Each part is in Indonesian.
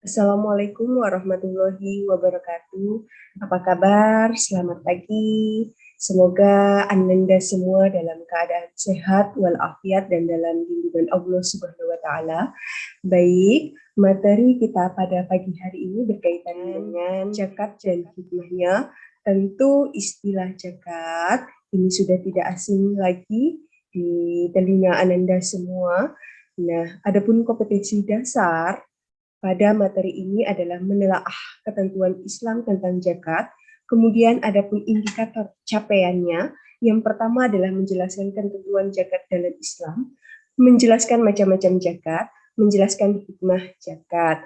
Assalamualaikum warahmatullahi wabarakatuh. Apa kabar? Selamat pagi. Semoga Ananda semua dalam keadaan sehat walafiat dan dalam lindungan Allah Subhanahu wa taala. Baik, materi kita pada pagi hari ini berkaitan dengan zakat dan hikmahnya. Tentu istilah zakat ini sudah tidak asing lagi di telinga Ananda semua. Nah, adapun kompetensi dasar pada materi ini adalah menelaah ketentuan Islam tentang zakat, kemudian adapun indikator capaiannya. Yang pertama adalah menjelaskan ketentuan zakat dalam Islam, menjelaskan macam-macam zakat, menjelaskan hikmah zakat.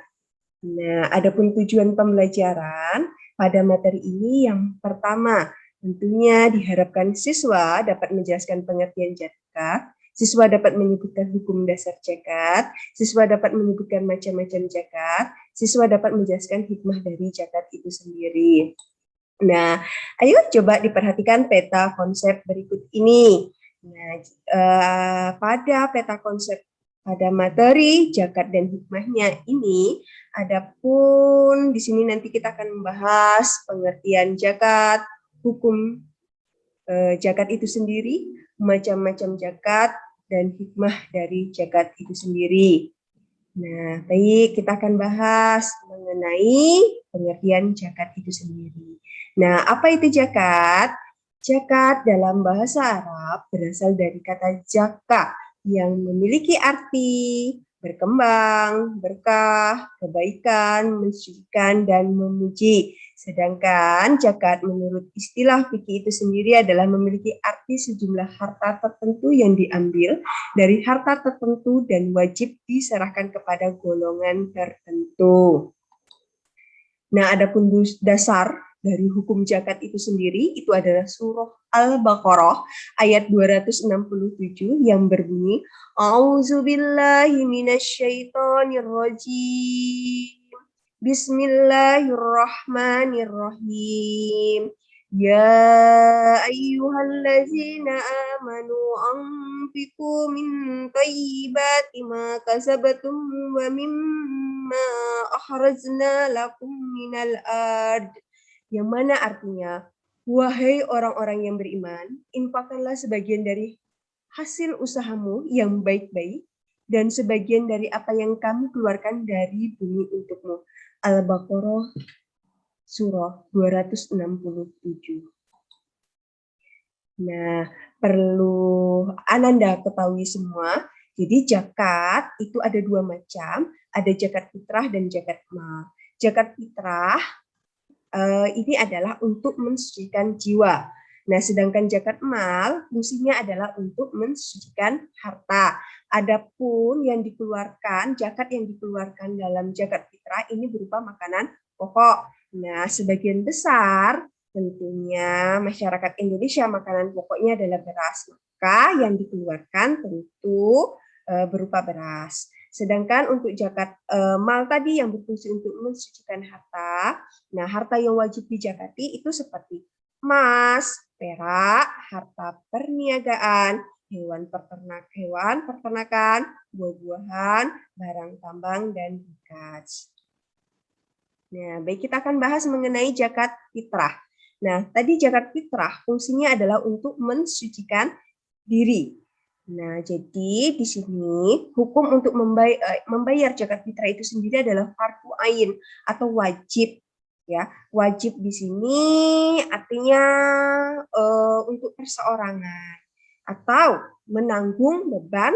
Nah, adapun tujuan pembelajaran pada materi ini yang pertama, tentunya diharapkan siswa dapat menjelaskan pengertian zakat, siswa dapat menyebutkan hukum dasar zakat, siswa dapat menyebutkan macam-macam zakat, siswa dapat menjelaskan hikmah dari zakat itu sendiri. Nah, ayo coba diperhatikan peta konsep berikut ini. Nah, pada peta konsep pada materi zakat dan hikmahnya ini, adapun di sini nanti kita akan membahas pengertian zakat, hukum zakat itu sendiri, macam-macam zakat, dan hikmah dari zakat itu sendiri. Nah, baik, kita akan bahas mengenai pengertian zakat itu sendiri. Nah, apa itu zakat? Zakat dalam bahasa Arab berasal dari kata zaka yang memiliki arti berkembang, berkah, kebaikan, mensucikan, dan memuji. Sedangkan zakat menurut istilah fikih itu sendiri adalah memiliki arti sejumlah harta tertentu yang diambil dari harta tertentu dan wajib diserahkan kepada golongan tertentu. Nah, adapun dasar dari hukum zakat itu sendiri itu adalah surah Al-Baqarah ayat 267 yang berbunyi A'udzubillahi minasyaitonirrajim. Bismillahirrahmanirrahim. Ya ayyuhallazina amanu anfiqu min thayyibati ma kasabatum wa mimma akhrajna lakum minal ard. Yang mana artinya, wahai orang-orang yang beriman, infakkanlah sebagian dari hasil usahamu yang baik-baik dan sebagian dari apa yang kami keluarkan dari bumi untukmu. Al-Baqarah surah 267. Nah, perlu Ananda ketahui semua, jadi zakat itu ada dua macam, ada zakat fitrah dan zakat mal. Zakat fitrah ini adalah untuk mensucikan jiwa. Nah, sedangkan zakat mal fungsinya adalah untuk mensucikan harta. Adapun yang dikeluarkan, zakat yang dikeluarkan dalam zakat fitrah ini berupa makanan pokok. Nah, sebagian besar tentunya masyarakat Indonesia makanan pokoknya adalah beras. Maka yang dikeluarkan tentu berupa beras. Sedangkan untuk zakat mal tadi yang berfungsi untuk mensucikan harta, nah harta yang wajib dizakati itu seperti emas, perak, harta perniagaan, hewan peternakan, buah-buahan, barang tambang, dan bekas. Nah, baik, kita akan bahas mengenai zakat fitrah. Nah, tadi zakat fitrah fungsinya adalah untuk mensucikan diri. Nah, jadi di sini hukum untuk membayar zakat fitrah itu sendiri adalah fardu ain atau wajib. Ya, wajib di sini artinya untuk perseorangan atau menanggung beban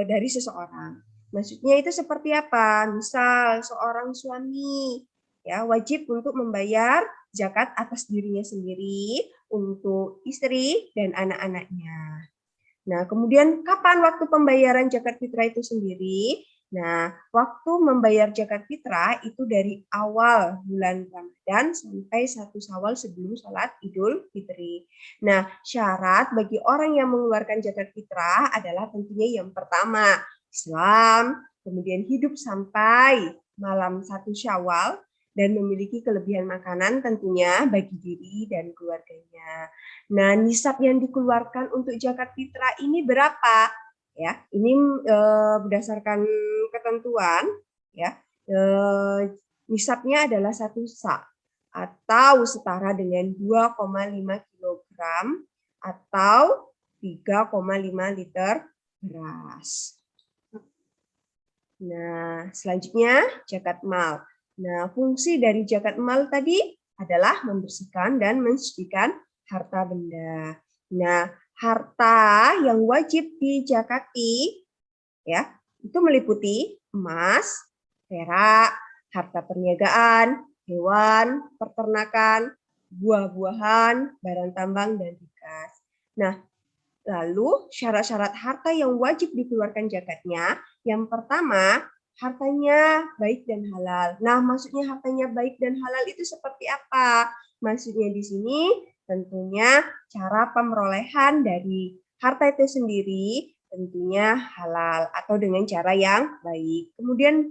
dari seseorang. Maksudnya itu seperti apa? Misal seorang suami ya wajib untuk membayar zakat atas dirinya sendiri, untuk istri dan anak-anaknya. Nah, kemudian kapan waktu pembayaran zakat fitrah itu sendiri? Nah, waktu membayar zakat fitrah itu dari awal bulan Ramadan sampai 1 Syawal sebelum sholat Idul Fitri. Nah, syarat bagi orang yang mengeluarkan zakat fitrah adalah tentunya yang pertama, Islam, kemudian hidup sampai malam 1 Syawal, dan memiliki kelebihan makanan tentunya bagi diri dan keluarganya. Nah, nisab yang dikeluarkan untuk zakat fitrah ini berapa? Ya, ini berdasarkan ketentuan ya. nisabnya adalah 1 sa atau setara dengan 2,5 kg atau 3,5 liter beras. Nah, selanjutnya zakat mal. Nah, fungsi dari zakat mal tadi adalah membersihkan dan mensucikan harta benda. Nah, harta yang wajib dizakati ya, itu meliputi emas, perak, harta perniagaan, hewan, peternakan, buah-buahan, barang tambang dan bekas. Nah, lalu syarat-syarat harta yang wajib dikeluarkan zakatnya, yang pertama hartanya baik dan halal. Nah, maksudnya hartanya baik dan halal itu seperti apa? Maksudnya di sini tentunya cara pemerolehan dari harta itu sendiri tentunya halal atau dengan cara yang baik. Kemudian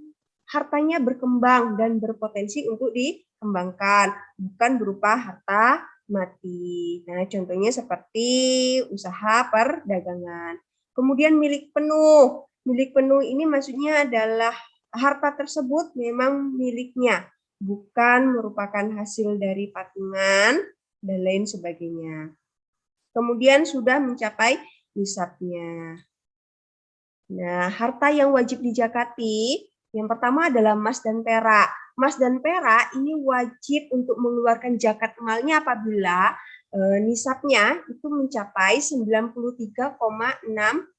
hartanya berkembang dan berpotensi untuk dikembangkan, bukan berupa harta mati. Nah, contohnya seperti usaha perdagangan. Kemudian milik penuh. Milik penuh ini maksudnya adalah harta tersebut memang miliknya, bukan merupakan hasil dari patungan dan lain sebagainya. Kemudian sudah mencapai nisabnya. Nah, harta yang wajib dizakati, yang pertama adalah emas dan perak. Emas dan perak ini wajib untuk mengeluarkan zakat malnya apabila nisabnya itu mencapai 93,6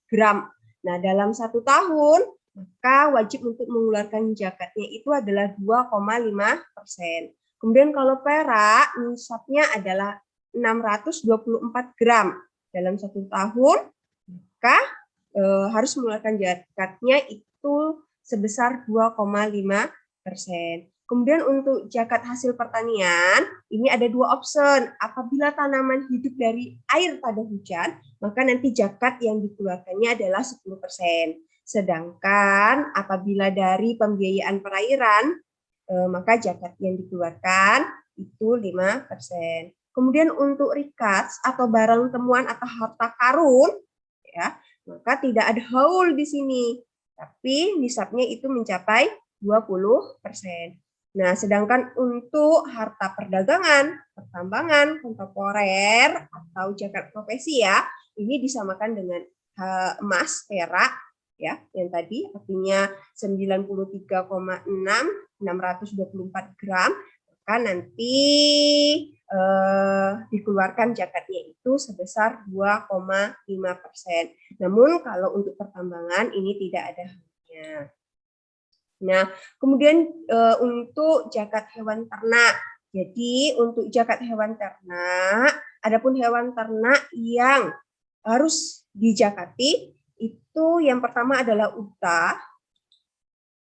gram. Nah, dalam 1 tahun, maka wajib untuk mengeluarkan zakatnya itu adalah 2,5%. Kemudian kalau perak, nisabnya adalah 624 gram. Dalam 1 tahun, maka harus mengeluarkan zakatnya itu sebesar 2,5%. Kemudian untuk zakat hasil pertanian, ini ada 2 opsi. Apabila tanaman hidup dari air pada hujan, maka nanti zakat yang dikeluarkannya adalah 10%. Sedangkan apabila dari pembiayaan perairan, maka zakat yang dikeluarkan itu 5%. Kemudian untuk rikas atau barang temuan atau harta karun, ya, maka tidak ada haul di sini, tapi nisabnya itu mencapai 20%. Nah, sedangkan untuk harta perdagangan, pertambangan, kontemporer, atau zakat profesi ya, ini disamakan dengan emas, perak, ya, yang tadi artinya 93,624 gram, maka nanti dikeluarkan zakatnya itu sebesar 2,5%. Namun kalau untuk pertambangan ini tidak ada halnya. Nah, kemudian untuk zakat hewan ternak. Jadi untuk zakat hewan ternak, adapun hewan ternak yang harus dizakati itu yang pertama adalah unta,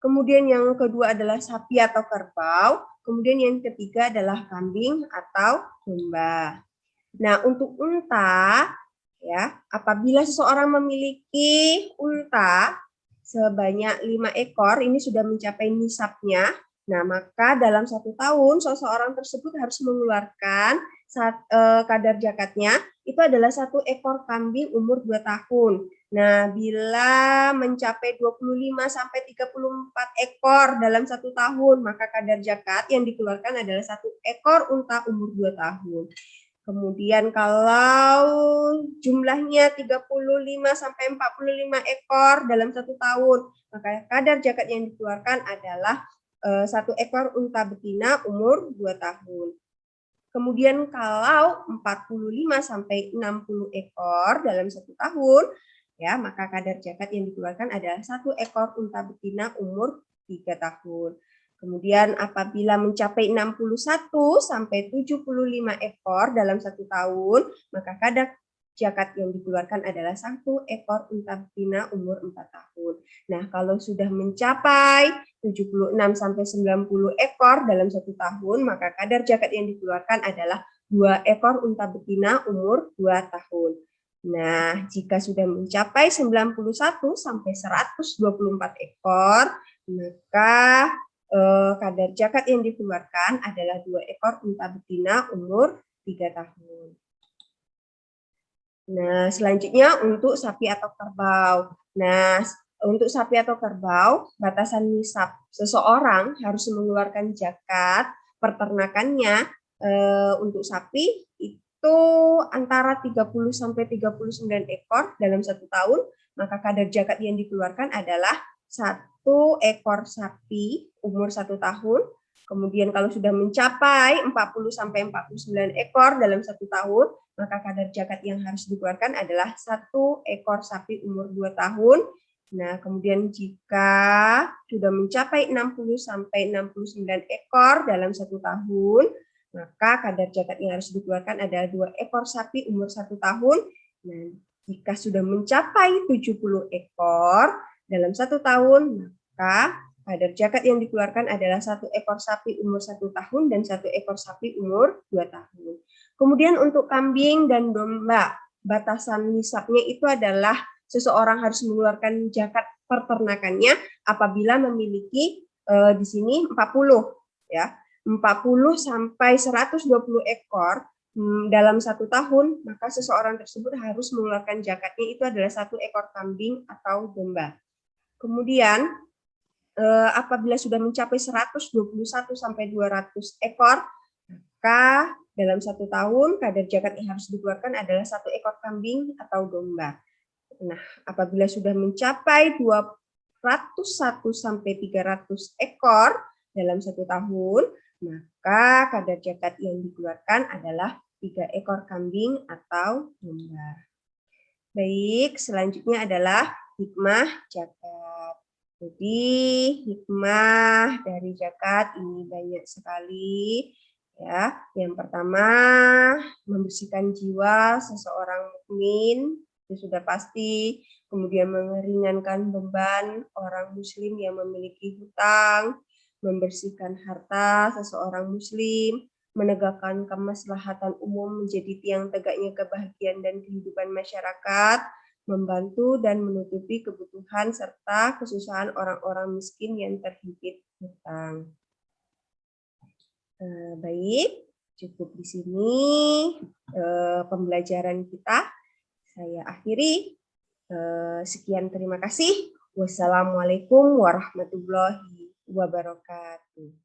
kemudian yang kedua adalah sapi atau kerbau, kemudian yang ketiga adalah kambing atau domba. Nah, untuk unta, ya, apabila seseorang memiliki unta sebanyak 5 ekor, ini sudah mencapai nisabnya. Nah, maka dalam 1 tahun seseorang tersebut harus mengeluarkan kadar zakatnya itu adalah 1 ekor kambing umur 2 tahun. Nah, bila mencapai 25 sampai 34 ekor dalam 1 tahun, maka kadar zakat yang dikeluarkan adalah 1 ekor unta umur 2 tahun. Kemudian kalau jumlahnya 35 sampai 45 ekor dalam 1 tahun, maka kadar zakat yang dikeluarkan adalah 1 ekor unta betina umur 2 tahun. Kemudian kalau 45 sampai 60 ekor dalam 1 tahun, ya, maka kadar zakat yang dikeluarkan adalah 1 ekor unta betina umur 3 tahun. Kemudian apabila mencapai 61 sampai 75 ekor dalam 1 tahun, maka kadar zakat yang dikeluarkan adalah 1 ekor unta betina umur 4 tahun. Nah, kalau sudah mencapai 76 sampai 90 ekor dalam 1 tahun, maka kadar zakat yang dikeluarkan adalah 2 ekor unta betina umur 2 tahun. Nah, jika sudah mencapai 91 sampai 124 ekor, maka kadar zakat yang dikeluarkan adalah 2 ekor unta betina umur 3 tahun. Nah, selanjutnya untuk sapi atau kerbau. Nah, untuk sapi atau kerbau, batasan nisab seseorang harus mengeluarkan zakat peternakannya untuk sapi itu antara 30 sampai 39 ekor dalam 1 tahun, maka kadar zakat yang dikeluarkan adalah 1 ekor sapi umur 1 tahun. Kemudian kalau sudah mencapai 40 sampai 49 ekor dalam 1 tahun, maka kadar zakat yang harus dikeluarkan adalah 1 ekor sapi umur 2 tahun. Nah, kemudian jika sudah mencapai 60 sampai 69 ekor dalam 1 tahun, maka kadar zakat yang harus dikeluarkan adalah 2 ekor sapi umur 1 tahun. Nah, jika sudah mencapai 70 ekor dalam 1 tahun, maka kadar zakat yang dikeluarkan adalah 1 ekor sapi umur 1 tahun dan 1 ekor sapi umur 2 tahun. Kemudian untuk kambing dan domba, batasan nisabnya itu adalah seseorang harus mengeluarkan zakat peternakannya apabila memiliki di sini 40 ya. 40 sampai 120 ekor dalam 1 tahun, maka seseorang tersebut harus mengeluarkan zakatnya itu adalah 1 ekor kambing atau domba. Kemudian apabila sudah mencapai 121 sampai 200 ekor, maka dalam 1 tahun kadar zakat yang harus dikeluarkan adalah 1 ekor kambing atau domba. Nah, apabila sudah mencapai 201 sampai 300 ekor dalam 1 tahun, maka kadar zakat yang dikeluarkan adalah 3 ekor kambing atau domba. Baik, selanjutnya adalah hikmah zakat. Jadi, hikmah dari zakat ini banyak sekali. Ya, yang pertama, membersihkan jiwa seseorang mukmin, itu sudah pasti. Kemudian meringankan beban orang muslim yang memiliki hutang, membersihkan harta seseorang muslim, menegakkan kemaslahatan umum menjadi tiang tegaknya kebahagiaan dan kehidupan masyarakat, membantu dan menutupi kebutuhan serta kesusahan orang-orang miskin yang terhimpit hutang. Baik, cukup di sini pembelajaran kita. Saya akhiri. Sekian, terima kasih. Wassalamualaikum warahmatullahi wabarakatuh.